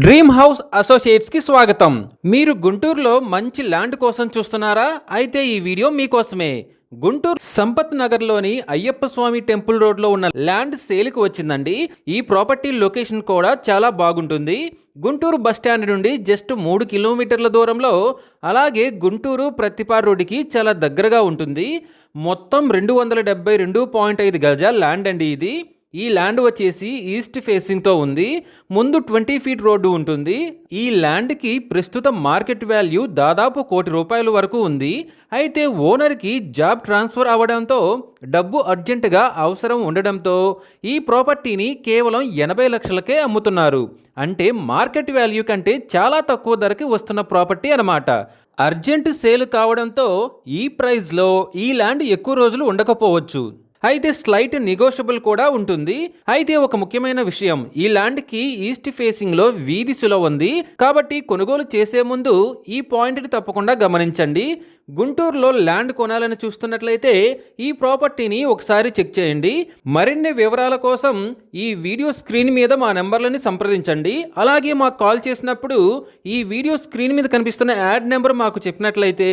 Dream house associates కి స్వాగతం. మీరు గుంటూరులో మంచి ల్యాండ్ కోసం చూస్తున్నారా? అయితే ఈ వీడియో మీకోసమే. గుంటూరు సంపత్ నగర్లోని అయ్యప్ప స్వామి టెంపుల్ రోడ్లో ఉన్న ల్యాండ్ సేల్కి వచ్చిందండి. ఈ ప్రాపర్టీ లొకేషన్ కూడా చాలా బాగుంటుంది. గుంటూరు బస్టాండ్ నుండి జస్ట్ 3 కిలోమీటర్ల దూరంలో, అలాగే గుంటూరు ప్రతిపాడు రోడ్డుకి చాలా దగ్గరగా ఉంటుంది. మొత్తం 272.5 గజాల ల్యాండ్ అండి ఇది. ఈ ల్యాండ్ వచ్చేసి ఈస్ట్ ఫేసింగ్తో ఉంది. ముందు 20 ఫీట్ రోడ్డు ఉంటుంది. ఈ ల్యాండ్కి ప్రస్తుత మార్కెట్ వాల్యూ దాదాపు ₹1,00,00,000 వరకు ఉంది. అయితే ఓనర్కి జాబ్ ట్రాన్స్ఫర్ అవ్వడంతో డబ్బు అర్జెంటుగా అవసరం ఉండడంతో ఈ ప్రాపర్టీని కేవలం 80 లక్షలకే అమ్ముతున్నారు. అంటే మార్కెట్ వాల్యూ కంటే చాలా తక్కువ ధరకి వస్తున్న ప్రాపర్టీ అన్నమాట. అర్జెంట్ సేల్ కావడంతో ఈ ప్రైస్లో ఈ ల్యాండ్ ఎక్కువ రోజులు ఉండకపోవచ్చు. అయితే స్లైట్ నెగోషియబుల్ కూడా ఉంటుంది. అయితే ఒక ముఖ్యమైన విషయం, ఈ ల్యాండ్కి ఈస్ట్ ఫేసింగ్లో వీధి సుల ఉంది. కాబట్టి కొనుగోలు చేసే ముందు ఈ పాయింట్ని తప్పకుండా గమనించండి. గుంటూరులో ల్యాండ్ కొనాలని చూస్తున్నట్లయితే ఈ ప్రాపర్టీని ఒకసారి చెక్ చేయండి. మరిన్ని వివరాల కోసం ఈ వీడియో స్క్రీన్ మీద మా నెంబర్లని సంప్రదించండి. అలాగే మాకు కాల్ చేసినప్పుడు ఈ వీడియో స్క్రీన్ మీద కనిపిస్తున్న యాడ్ నెంబర్ మాకు చెప్పినట్లయితే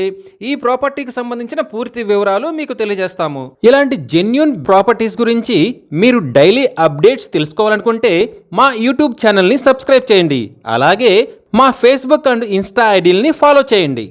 ఈ ప్రాపర్టీకి సంబంధించిన పూర్తి వివరాలు మీకు తెలియజేస్తాము. ఇలాంటి జెన్యూన్ ప్రాపర్టీస్ గురించి మీరు డైలీ అప్డేట్స్ తెలుసుకోవాలనుకుంటే మా యూట్యూబ్ ఛానల్ని సబ్స్క్రైబ్ చేయండి. అలాగే మా ఫేస్బుక్ అండ్ ఇన్స్టా ఐడీలని ఫాలో చేయండి.